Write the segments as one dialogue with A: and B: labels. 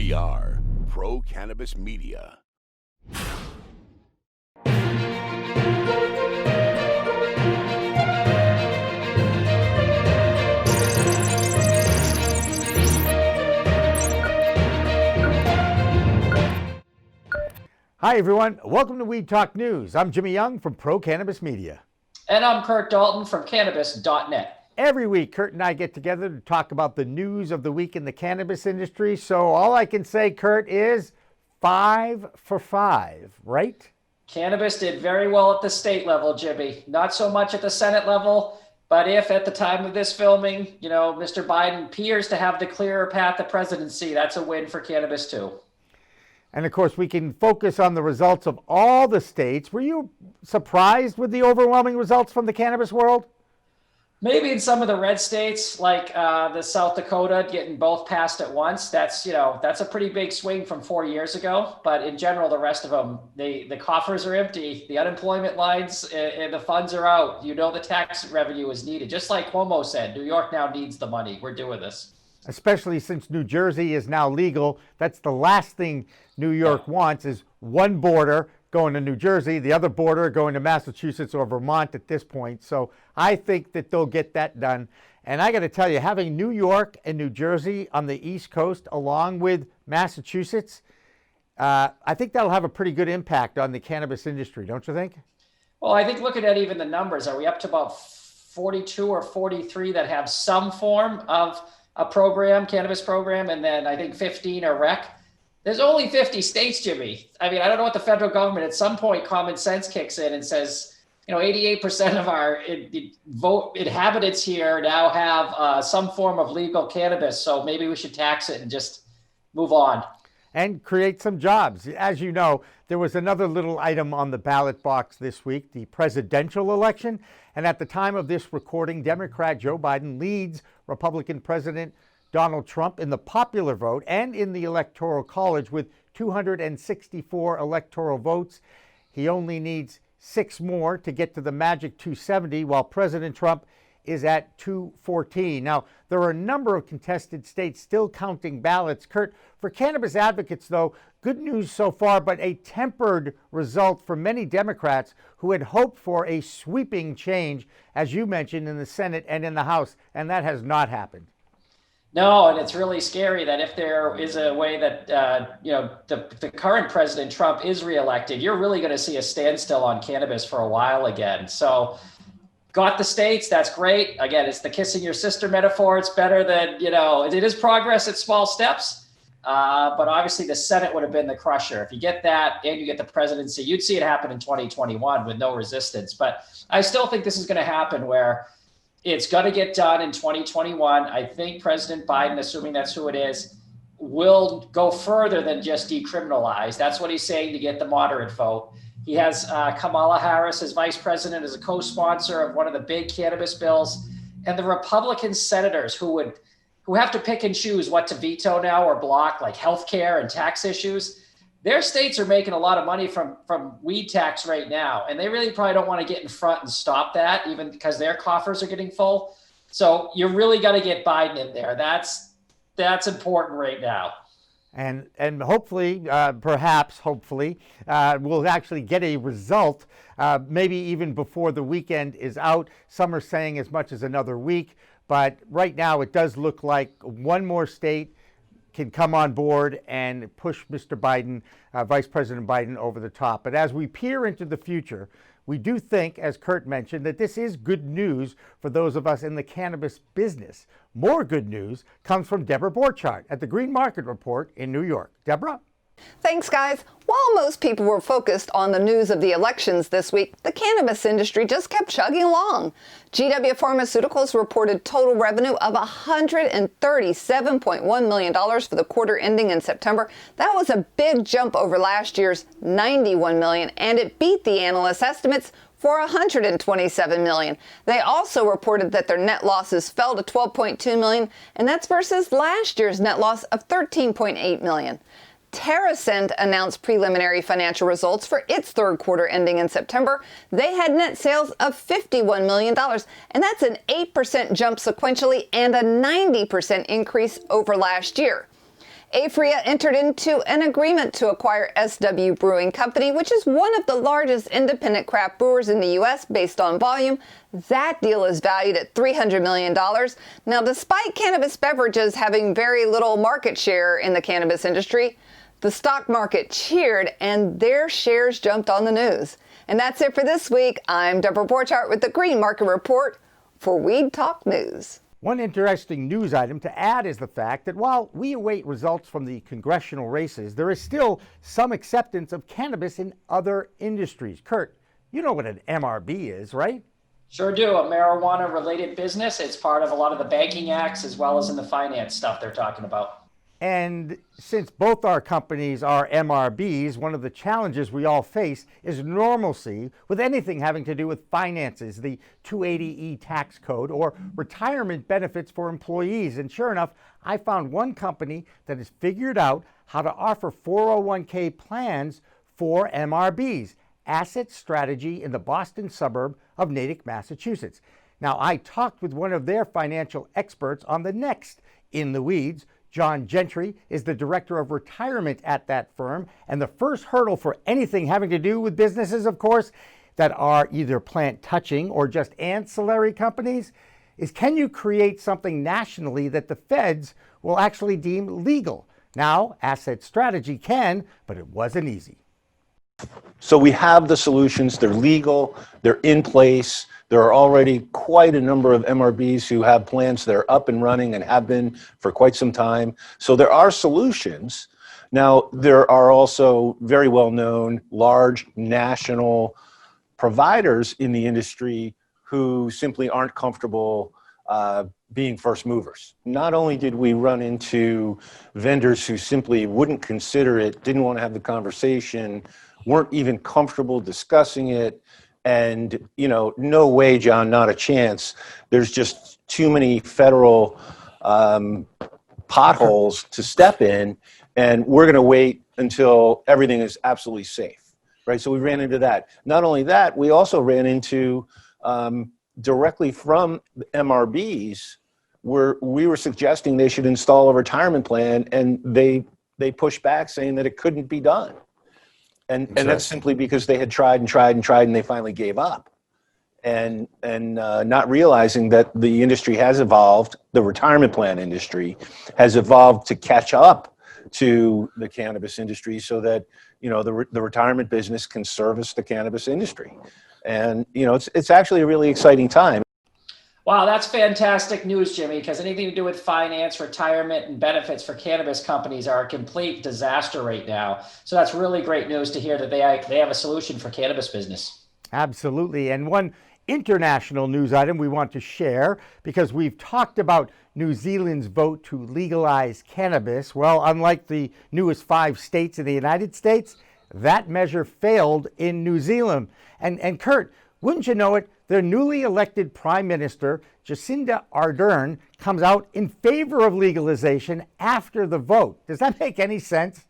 A: We are Pro Cannabis Media.
B: Hi, everyone. Welcome to Weed Talk News. I'm Jimmy Young from Pro Cannabis Media.
C: And I'm Curt Dalton from Cannabis.net.
B: Every week, Curt and I get together to talk about the news of the week in the cannabis industry. So all I can say, Curt, is 5 for 5, right?
C: Cannabis did very well at the state level, Jimmy. Not so much at the Senate level, but if at the time of this filming, Mr. Biden appears to have the clearer path to presidency, that's a win for cannabis too.
B: And of course, we can focus on the results of all the states. Were you surprised with the overwhelming results from the cannabis world?
C: Maybe in some of the red states, like the South Dakota getting both passed at once. That's a pretty big swing from 4 years ago. But in general, the rest of them, the coffers are empty, the unemployment lines and the funds are out. The tax revenue is needed. Just like Cuomo said, New York now needs the money. We're doing this. Especially
B: since New Jersey is now legal. That's the last thing New York wants, is one border going to New Jersey, the other border going to Massachusetts or Vermont at this point. So I think that they'll get that done. And I got to tell you, having New York and New Jersey on the East Coast along with Massachusetts, I think that'll have a pretty good impact on the cannabis industry, don't you think?
C: Well, I think looking at even the numbers, are we up to about 42 or 43 that have some form of a program, cannabis program, and then I think 15 are rec? There's only 50 states, Jimmy. I mean, I don't know what the federal government, at some point, common sense kicks in and says, 88% of our inhabitants here now have some form of legal cannabis. So maybe we should tax it and just move on.
B: And create some jobs. As you know, there was another little item on the ballot box this week, the presidential election. And at the time of this recording, Democrat Joe Biden leads Republican President Donald Trump in the popular vote and in the Electoral College with 264 electoral votes. He only needs 6 more to get to the magic 270, while President Trump is at 214. Now, there are a number of contested states still counting ballots. Curt, for cannabis advocates, though, good news so far, but a tempered result for many Democrats who had hoped for a sweeping change, as you mentioned, in the Senate and in the House, and that has not happened.
C: No, and it's really scary that if there is a way that, the current President Trump is reelected, you're really going to see a standstill on cannabis for a while again. So got the states, that's great. Again, it's the kissing your sister metaphor. It's better than, it is progress at small steps. But obviously the Senate would have been the crusher. If you get that and you get the presidency, you'd see it happen in 2021 with no resistance. But I still think this is going to happen where it's going to get done in 2021. I think President Biden, assuming that's who it is, will go further than just decriminalize. That's what he's saying to get the moderate vote. He has Kamala Harris as vice president, as a co-sponsor of one of the big cannabis bills. And the Republican senators who have to pick and choose what to veto now or block, like healthcare and tax issues, their states are making a lot of money from weed tax right now. And they really probably don't want to get in front and stop that, even because their coffers are getting full. So you really got to get Biden in there. That's important right now.
B: And hopefully, we'll actually get a result, maybe even before the weekend is out. Some are saying as much as another week. But right now, it does look like one more state can come on board and push Mr. Biden, Vice President Biden, over the top. But as we peer into the future, we do think, as Curt mentioned, that this is good news for those of us in the cannabis business. More good news comes from Debra Borchardt at the Green Market Report in New York. Debra?
D: Thanks, guys. While most people were focused on the news of the elections this week, the cannabis industry just kept chugging along. GW Pharmaceuticals reported total revenue of $137.1 million for the quarter ending in September. That was a big jump over last year's $91 million, and it beat the analysts' estimates for $127 million. They also reported that their net losses fell to $12.2 million, and that's versus last year's net loss of $13.8 million. TerrAscend announced preliminary financial results for its third quarter ending in September. They had net sales of $51 million, and that's an 8% jump sequentially and a 90% increase over last year. Afria entered into an agreement to acquire SW Brewing Company, which is one of the largest independent craft brewers in the U.S. based on volume. That deal is valued at $300 million. Now, despite cannabis beverages having very little market share in the cannabis industry, the stock market cheered and their shares jumped on the news. And that's it for this week. I'm Debra Borchardt with the Green Market Report for Weed Talk News.
B: One interesting news item to add is the fact that while we await results from the congressional races, there is still some acceptance of cannabis in other industries. Curt, you know what an MRB is, right?
C: Sure do. A marijuana-related business. It's part of a lot of the banking acts as well as in the finance stuff they're talking about.
B: And since both our companies are MRBs, one of the challenges we all face is normalcy with anything having to do with finances, the 280E tax code, or retirement benefits for employees. And sure enough, I found one company that has figured out how to offer 401k plans for MRBs, Asset Strategy in the Boston suburb of Natick, Massachusetts. Now, I talked with one of their financial experts on the next In the Weeds. John Gentry is the director of retirement at that firm. And the first hurdle for anything having to do with businesses, of course, that are either plant touching or just ancillary companies is, can you create something nationally that the feds will actually deem legal? Now, Asset Strategy can, but it wasn't easy.
E: So we have the solutions. They're legal. They're in place. There are already quite a number of MRBs who have plans that are up and running and have been for quite some time. So there are solutions. Now, there are also very well-known large national providers in the industry who simply aren't comfortable being first movers. Not only did we run into vendors who simply wouldn't consider it, didn't want to have the conversation, weren't even comfortable discussing it, and, you know, no way, John, not a chance. There's just too many federal potholes to step in, and we're going to wait until everything is absolutely safe, right? So we ran into that. Not only that, we also ran into directly from MRBs where we were suggesting they should install a retirement plan, and they pushed back saying that it couldn't be done. And that's simply because they had tried and they finally gave up, and not realizing that the industry has evolved, the retirement plan industry has evolved to catch up to the cannabis industry, so that, you know, the retirement business can service the cannabis industry. And, you know, it's actually a really exciting time.
C: Wow, that's fantastic news, Jimmy, because anything to do with finance, retirement, and benefits for cannabis companies are a complete disaster right now. So that's really great news to hear that they have a solution for cannabis business.
B: Absolutely. And one international news item we want to share, because we've talked about New Zealand's vote to legalize cannabis. Well, unlike the newest 5 states in the United States, that measure failed in New Zealand. And Curt, wouldn't you know it, their newly elected Prime Minister, Jacinda Ardern, comes out in favor of legalization after the vote. Does that make any sense?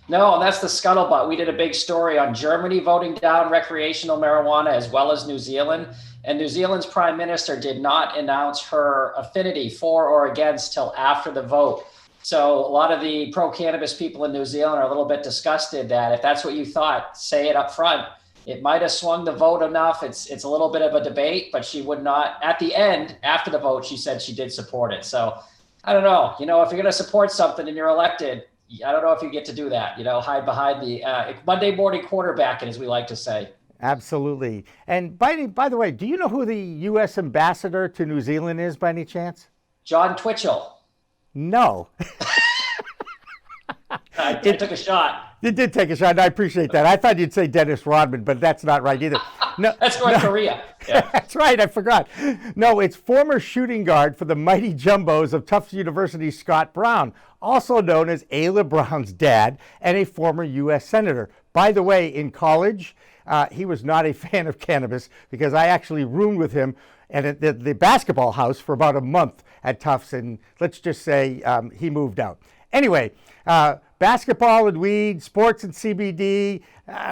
C: No, and that's the scuttlebutt. We did a big story on Germany voting down recreational marijuana as well as New Zealand. And New Zealand's Prime Minister did not announce her affinity for or against till after the vote. So a lot of the pro-cannabis people in New Zealand are a little bit disgusted that if that's what you thought, say it up front. It might have swung the vote enough. It's a little bit of a debate, but she would not, at the end, after the vote, she said she did support it. So I don't know, you know, if you're going to support something and you're elected, I don't know if you get to do that, you know, hide behind the Monday morning quarterbacking, as we like to say.
B: Absolutely. And by the way, do you know who the U.S. ambassador to New Zealand is by any chance?
C: John Twitchell.
B: No.
C: I took a shot.
B: You did take a shot, and I appreciate that. I thought you'd say Dennis Rodman, but that's not right either. No,
C: that's North Korea. Yeah.
B: That's right, I forgot. No, it's former shooting guard for the Mighty Jumbos of Tufts University, Scott Brown, also known as Ayla Brown's dad and a former U.S. Senator. By the way, in college, he was not a fan of cannabis because I actually roomed with him at the basketball house for about a month at Tufts, and let's just say he moved out. Anyway, basketball and weed, sports and CBD.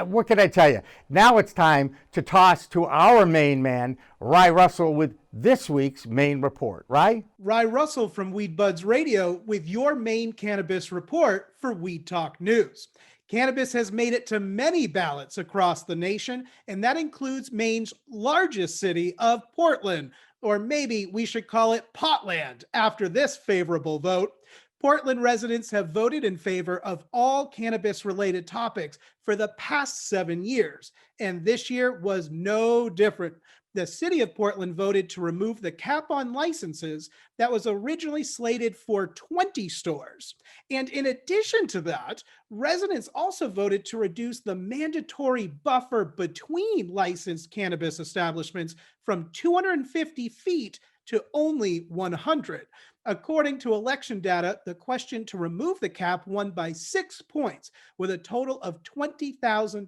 B: What can I tell you? Now it's time to toss to our Maine man, Rye Russell, with this week's Maine report. Rye?
F: Rye Russell from Weedbudzradio with your Maine cannabis report for Weed Talk News. Cannabis has made it to many ballots across the nation, and that includes Maine's largest city of Portland, or maybe we should call it Potland after this favorable vote. Portland residents have voted in favor of all cannabis-related topics for the past 7 years, and this year was no different. The city of Portland voted to remove the cap on licenses that was originally slated for 20 stores. And in addition to that, residents also voted to reduce the mandatory buffer between licensed cannabis establishments from 250 feet to only 100. According to election data, the question to remove the cap won by 6 points, with a total of 20,000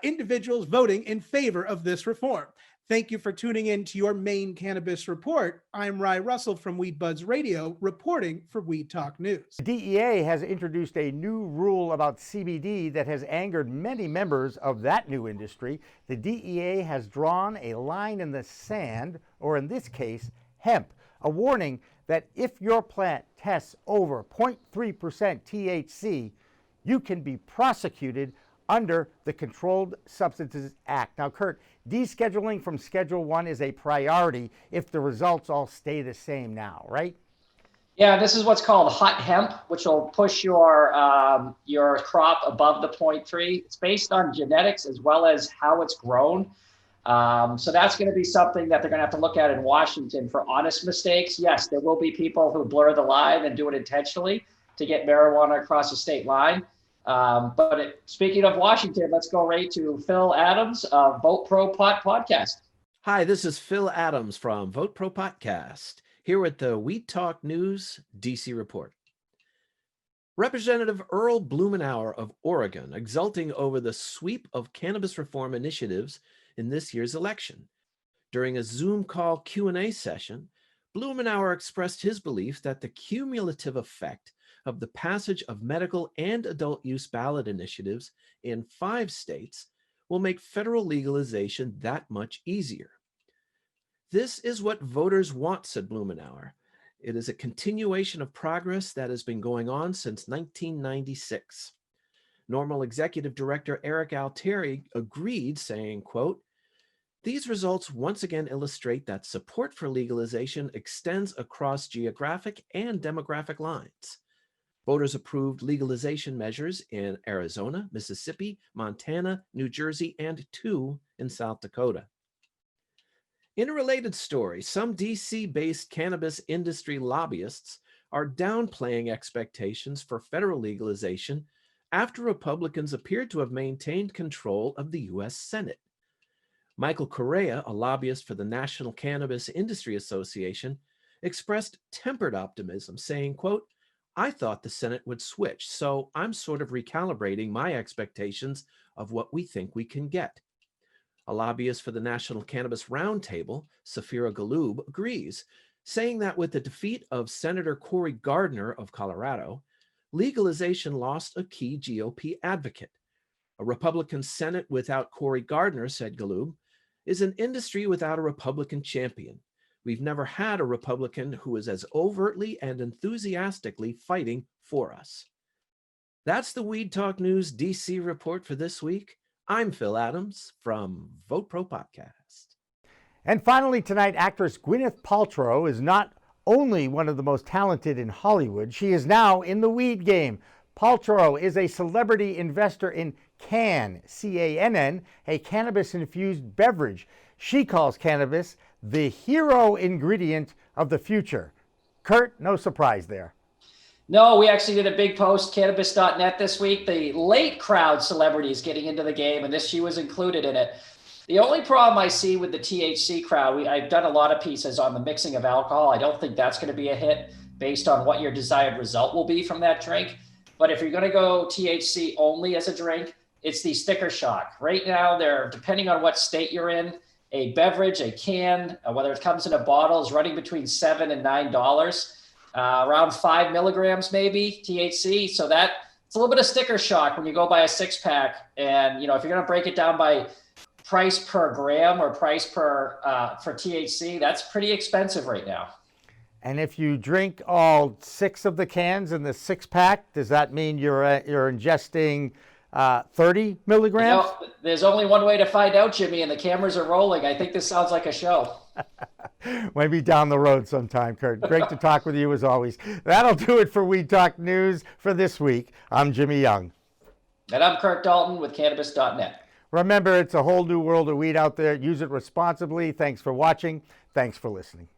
F: individuals voting in favor of this reform. Thank you for tuning in to your Maine Cannabis Report. I'm Rye Russell from Weedbudzradio, reporting for Weed Talk News.
B: The DEA has introduced a new rule about CBD that has angered many members of that new industry. The DEA has drawn a line in the sand, or in this case, hemp, a warning that if your plant tests over 0.3% THC, you can be prosecuted under the Controlled Substances Act. Now, Curt, descheduling from Schedule 1 is a priority if the results all stay the same now, right?
C: Yeah, this is what's called hot hemp, which will push your crop above the 0.3. It's based on genetics as well as how it's grown. So that's going to be something that they're going to have to look at in Washington for honest mistakes. Yes, there will be people who blur the line and do it intentionally to get marijuana across the state line. Speaking of Washington, let's go right to Phil Adams of Vote Pro Pot Podcast.
G: Hi, this is Phil Adams from Vote Pro Podcast, here with the Weed Talk News DC Report. Representative Earl Blumenauer of Oregon exulting over the sweep of cannabis reform initiatives in this year's election. During a Zoom call Q&A session, Blumenauer expressed his belief that the cumulative effect of the passage of medical and adult use ballot initiatives in 5 states will make federal legalization that much easier. This is what voters want, said Blumenauer. It is a continuation of progress that has been going on since 1996. Normal Executive Director Eric Altieri agreed, saying, quote, "These results once again illustrate that support for legalization extends across geographic and demographic lines. Voters approved legalization measures in Arizona, Mississippi, Montana, New Jersey, and 2 in South Dakota." In a related story, some DC-based cannabis industry lobbyists are downplaying expectations for federal legalization after Republicans appeared to have maintained control of the U.S. Senate. Michael Correa, a lobbyist for the National Cannabis Industry Association, expressed tempered optimism, saying, quote, "I thought the Senate would switch, so I'm sort of recalibrating my expectations of what we think we can get." A lobbyist for the National Cannabis Roundtable, Safira Galoob, agrees, saying that with the defeat of Senator Cory Gardner of Colorado, legalization lost a key GOP advocate. A Republican Senate without Cory Gardner, said Galoob, is an industry without a Republican champion. We've never had a Republican who is as overtly and enthusiastically fighting for us. That's the Weed Talk News DC report for this week. I'm Phil Adams from Vote Pro Podcast.
B: And finally tonight, actress Gwyneth Paltrow is not only one of the most talented in Hollywood, she is now in the weed game. Paltrow is a celebrity investor in Cann, C-A-N-N, a cannabis-infused beverage. She calls cannabis the hero ingredient of the future. Curt, no surprise there.
C: No, we actually did a big post, cannabis.net this week. The late crowd celebrities getting into the game, and she was included in it. The only problem I see with the THC crowd, I've done a lot of pieces on the mixing of alcohol. I don't think that's going to be a hit based on what your desired result will be from that drink. But if you're going to go THC only as a drink, it's the sticker shock. Right now, they're, depending on what state you're in, a beverage, a can, whether it comes in a bottle, is running between $7 and $9. around 5 milligrams maybe THC. So that it's a little bit of sticker shock when you go buy a 6-pack. And if you're going to break it down by price per gram or price per for THC, that's pretty expensive right now.
B: And if you drink all 6 of the cans in the 6-pack, does that mean you're ingesting 30 milligrams?
C: There's only one way to find out, Jimmy, and the cameras are rolling. I think this sounds like a show.
B: Maybe down the road sometime, Curt. Great to talk with you as always. That'll do it for Weed Talk News for this week. I'm Jimmy Young.
C: And I'm Curt Dalton with Cannabis.net.
B: Remember, it's a whole new world of weed out there. Use it responsibly. Thanks for watching. Thanks for listening.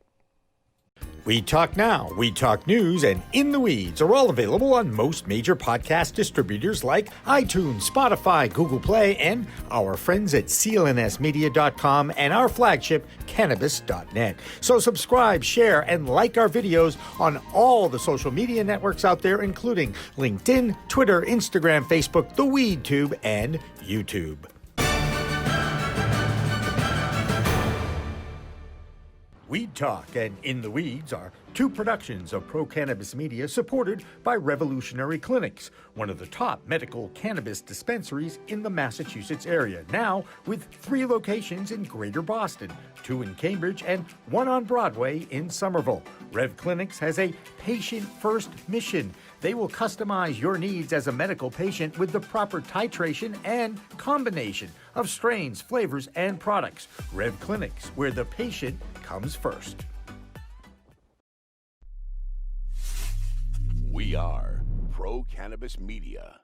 B: Weed Talk Now, Weed Talk News, and In the Weeds are all available on most major podcast distributors like iTunes, Spotify, Google Play, and our friends at clnsmedia.com and our flagship, cannabis.net. So subscribe, share, and like our videos on all the social media networks out there, including LinkedIn, Twitter, Instagram, Facebook, the WeedTube, and YouTube. Weed Talk and In the Weeds are 2 productions of Pro Cannabis Media supported by Revolutionary Clinics, one of the top medical cannabis dispensaries in the Massachusetts area, now with 3 locations in Greater Boston, 2 in Cambridge and 1 on Broadway in Somerville. Rev Clinics has a patient-first mission. They will customize your needs as a medical patient with the proper titration and combination of strains, flavors, and products. Rev Clinics, where the patient comes first.
A: We are Pro Cannabis Media.